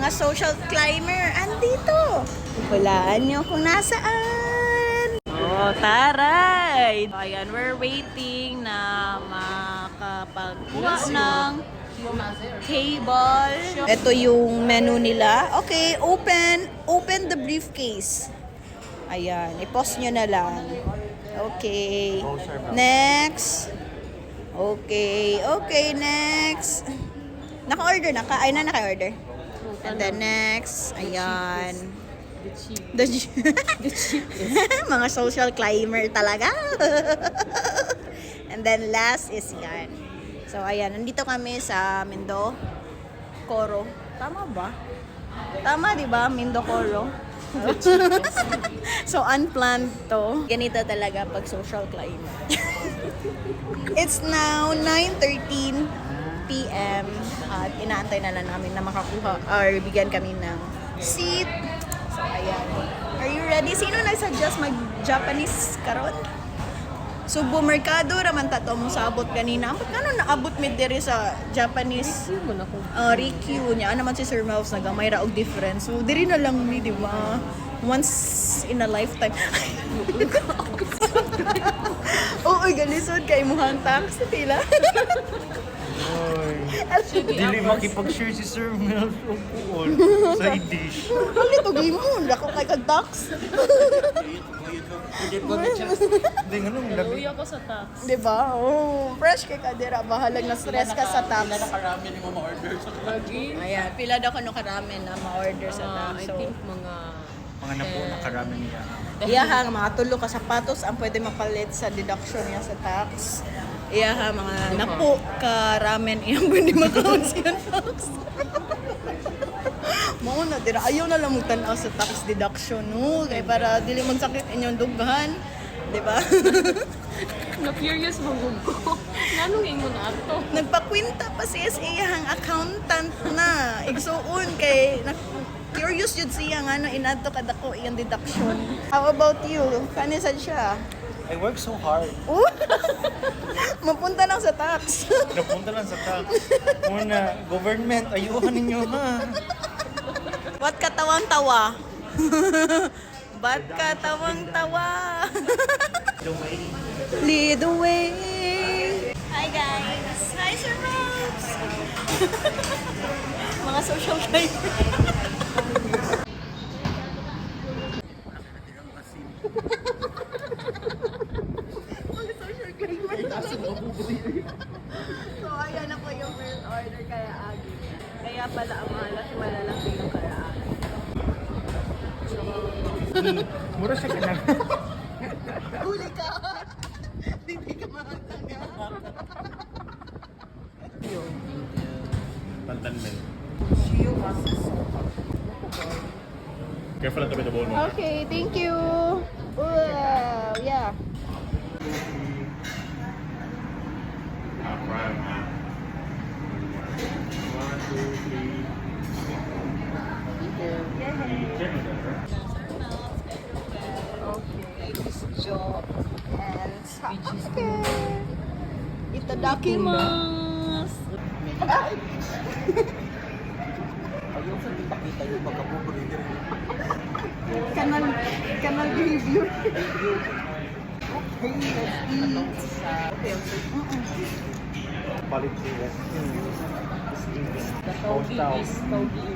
mga social climber, andito. Hulaan nyo kung nasaan. Oh, taray! Ayan, we're waiting na makapagkuha ng table. Ito yung menu nila. Okay, open the briefcase. Ayan, i-pause nyo na lang. Okay. Next. Okay, next. Naka-order na ka? Ay na, naka-order. And then next, ayan. The cheapest. Mga social climber talaga. And then last is yan. So, ayan. Nandito kami sa Mindocoro. Tama ba? Tama, di ba? Mindocoro. So, unplanned to. Ganito talaga pag social climber. It's now 9:13 p.m. At inaantay na lang namin na makakuha or bigyan kami ng seat. So, ayan. Are you ready? Sino nag-suggest mag-Japanese karon? Subo Mercado raman tato mong sabot kanina. Ba't kano naabot mi diri sa Japanese? Rikyu niya. Ano naman si Sir Melvs nagamay ra og difference. So, diri na lang ni, di ba? Once in a lifetime. Oo, galisod kay muhang tax tila. Dili makipag-share si Sir Mel o puol sa dish. Hali to game mo, dako kay kag tax. Hindi nga nung labi. Uwi ako sa tax. Di ba? Oh, fresh kay kadira, bahalag na stress ka sa tax. Nakarami ni mo ma-order sa Lagi. Ayan, pila daw ko no karami na ma-order sa tax. I So, think mga... mga napo nakarami niya. iyaha mga tulo ka sapatos ang pwede mapalit sa deduction niya sa tax. Iyaha mga napo ka ramen iyang pwede makawin siya tax. Mao na dira ayaw na lang magtan-aw sa tax deduction no kay para dili magsakit inyong dughan, di ba? Na-curious magug ko. Nanong ingon na ato? Nagpakwinta pa si SA iyang accountant na igsuon kay curious yun siya nga no inadto kadako iyang deduction. How about you? Kani sad siya? I work so hard. Mapunta lang sa tax. Napunta lang sa tax. Una, government, ayuhan ninyo ha. Ba't ka tawang-tawa? Ba't ka tawang-tawa? Lead the way. Hi guys. Hi Sir Robs. Mga social climber. So, ayan na po yung first order kaya Agi. Kaya pala ang malalaki yung kaya Agi. Mura siya ka na. Huli ka! Hindi ka makatanga. Pantanmen. Careful lang tabi the bone mo. Okay, thank you. Wow, yeah. Prime. 1, 2, 3. Okay, this job and sake. Itadakimasu. Kanal behavior. Okay, let's eat. Quality rest. The togi is togi.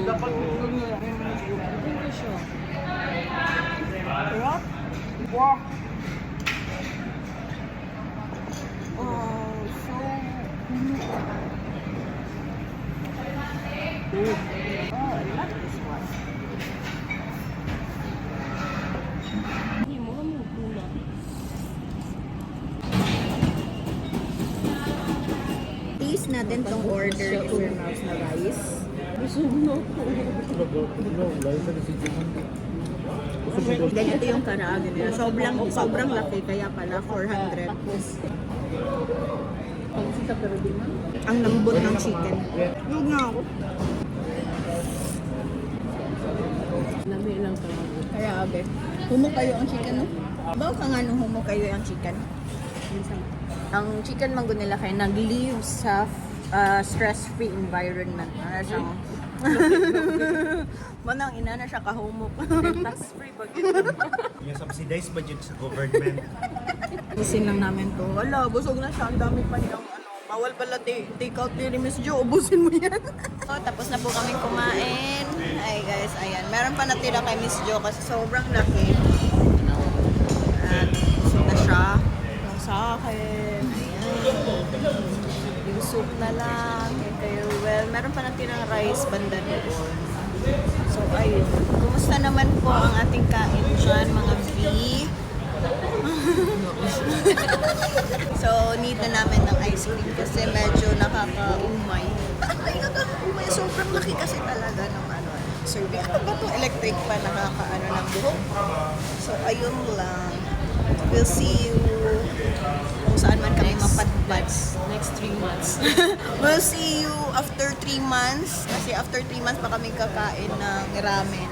Dapat Hindi siya. Wow. Oh, so good. Oh, I like this one. Hindi mo kami gula. Taste natin tong order ni Sir Mouse na rice. Busog na ako. Ganito yung karaage nila. Sobrang laki kaya pala 400. Pagsita pero di man. Ang lambot ng chicken. Huwag na ako. Lami lang talaga. Karaage. Humo kayo ang chicken, no? Bawa ka nga nung humo kayo ang chicken. Minsan. Ang chicken manggo nila kay nag-leave sa stress-free environment. Ano siyang... Manang ina na siya kahumok. Tax-free pag Yung subsidized budget sa government. Ubusin lang namin to. Wala, busog na siya. Ang dami pa niyang bawal pala take out ni Miss Jo. Ubusin mo yan. Tapos na po kami kumain. Ay guys, ayan. Meron pa natira kay Miss Jo kasi sobrang laki. At busog na siya. Yung sa akin. Ayan. Yung soup na lang. Kaya well, meron pa natirang rice banda doon. So ayun. Kumusta naman po ang ating kain dyan mga V? So, need na namin ng ice cream kasi medyo nakakaumay. Ay, nakakaumay. Sobrang laki kasi talaga ng serving. Ano ba itong electric pa nakakaano ng buhok? So, ayun lang. We'll see you kung saan man kami mapadpad. next 3 months. We'll see you after 3 months. Kasi after 3 months pa kami kakain ng ramen.